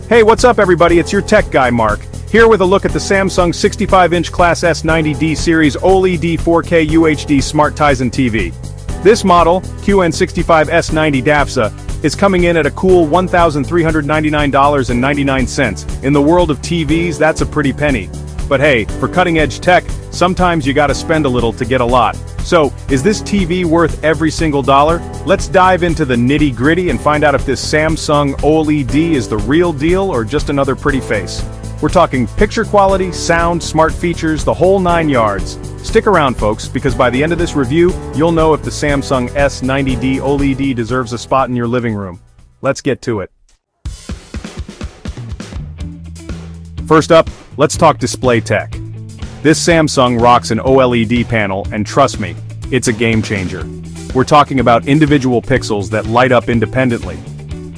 Hey, what's up everybody, it's your tech guy Mark, here with a look at the Samsung 65-inch class S90D Series OLED 4K UHD Smart Tizen TV. This model, QN65S90DAFXZA, is coming in at a cool $1,399.99. In the world of TVs, that's a pretty penny. But hey, for cutting-edge tech, sometimes you gotta spend a little to get a lot. So, is this TV worth every single dollar? Let's dive into the nitty-gritty and find out if this Samsung OLED is the real deal or just another pretty face. We're talking picture quality, sound, smart features, the whole 9 yards. Stick around folks, because by the end of this review, you'll know if the Samsung S90D OLED deserves a spot in your living room. Let's get to it. First up, let's talk display tech. This Samsung rocks an OLED panel, and trust me, it's a game changer. We're talking about individual pixels that light up independently.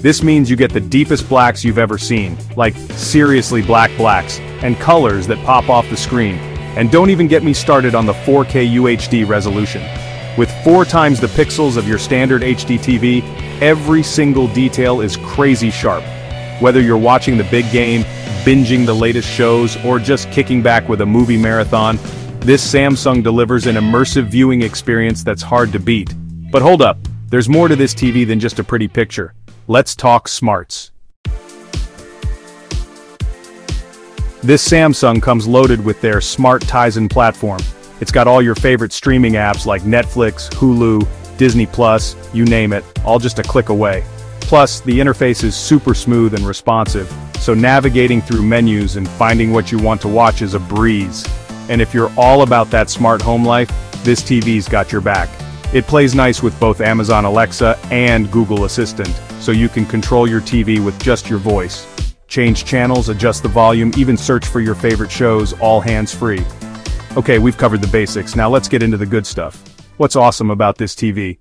This means you get the deepest blacks you've ever seen, like seriously black blacks, and colors that pop off the screen. And don't even get me started on the 4K UHD resolution. With 4 times the pixels of your standard HD TV, every single detail is crazy sharp. Whether you're watching the big game, binging the latest shows, or just kicking back with a movie marathon, this Samsung delivers an immersive viewing experience that's hard to beat. But hold up, there's more to this TV than just a pretty picture. Let's talk smarts. This Samsung comes loaded with their Smart Tizen platform. It's got all your favorite streaming apps like Netflix, Hulu, Disney+, you name it, all just a click away. Plus, the interface is super smooth and responsive, so navigating through menus and finding what you want to watch is a breeze. And if you're all about that smart home life, this TV's got your back. It plays nice with both Amazon Alexa and Google Assistant, so you can control your TV with just your voice. Change channels, adjust the volume, even search for your favorite shows, all hands-free. Okay, we've covered the basics, now let's get into the good stuff. What's awesome about this TV?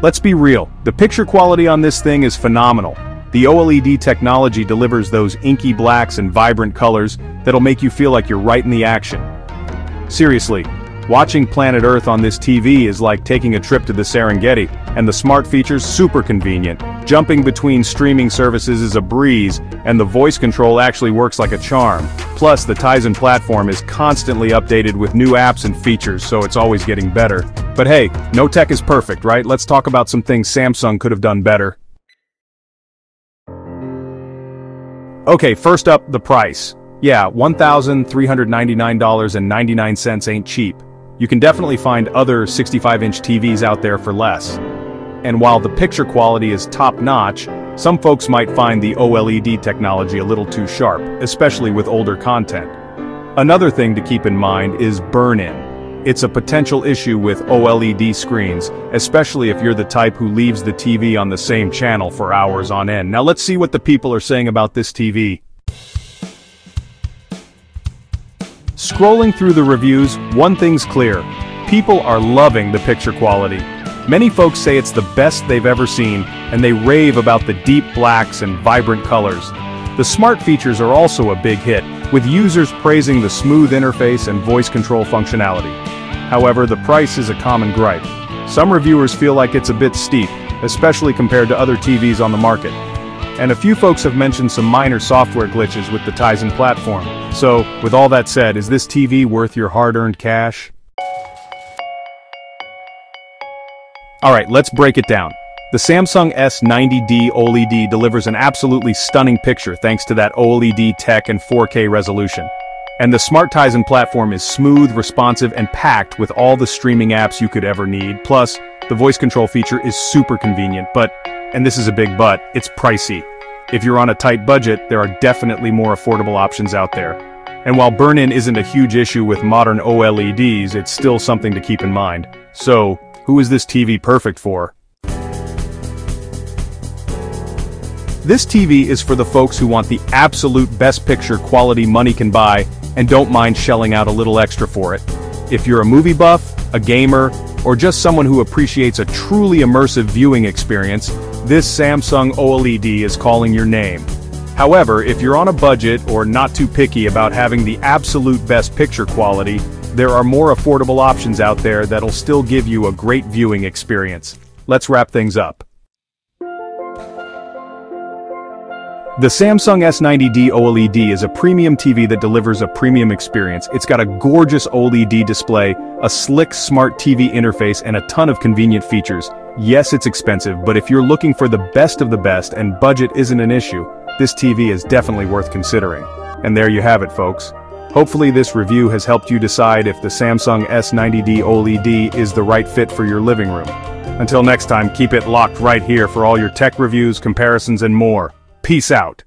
Let's be real, the picture quality on this thing is phenomenal. The OLED technology delivers those inky blacks and vibrant colors that'll make you feel like you're right in the action. Seriously, watching Planet Earth on this TV is like taking a trip to the Serengeti, and the smart features super convenient. Jumping between streaming services is a breeze, and the voice control actually works like a charm. Plus, the Tizen platform is constantly updated with new apps and features, so it's always getting better. But hey, no tech is perfect, right? Let's talk about some things Samsung could have done better. Okay, first up, the price. Yeah, $1,399.99 ain't cheap. You can definitely find other 65-inch TVs out there for less. And while the picture quality is top-notch, some folks might find the OLED technology a little too sharp, especially with older content. Another thing to keep in mind is burn-in. It's a potential issue with OLED screens, especially if you're the type who leaves the TV on the same channel for hours on end. Now let's see what the people are saying about this TV. Scrolling through the reviews, one thing's clear. People are loving the picture quality. Many folks say it's the best they've ever seen, and they rave about the deep blacks and vibrant colors. The smart features are also a big hit, with users praising the smooth interface and voice control functionality. However, the price is a common gripe. Some reviewers feel like it's a bit steep, especially compared to other TVs on the market. And a few folks have mentioned some minor software glitches with the Tizen platform. So, with all that said, is this TV worth your hard-earned cash? Alright, let's break it down. The Samsung S90D OLED delivers an absolutely stunning picture thanks to that OLED tech and 4K resolution. And the Smart Tizen platform is smooth, responsive, and packed with all the streaming apps you could ever need. Plus, the voice control feature is super convenient, but, and this is a big but, it's pricey. If you're on a tight budget, there are definitely more affordable options out there. And while burn-in isn't a huge issue with modern OLEDs, it's still something to keep in mind. So, who is this TV perfect for? This TV is for the folks who want the absolute best picture quality money can buy and don't mind shelling out a little extra for it. If you're a movie buff, a gamer, or just someone who appreciates a truly immersive viewing experience, this Samsung OLED is calling your name. However, if you're on a budget or not too picky about having the absolute best picture quality, there are more affordable options out there that'll still give you a great viewing experience. Let's wrap things up. The Samsung S90D OLED is a premium TV that delivers a premium experience. It's got a gorgeous OLED display, a slick smart TV interface, and a ton of convenient features. Yes, it's expensive, but if you're looking for the best of the best and budget isn't an issue, this TV is definitely worth considering. And there you have it, folks. Hopefully this review has helped you decide if the Samsung S90D OLED is the right fit for your living room. Until next time, keep it locked right here for all your tech reviews, comparisons, and more. Peace out.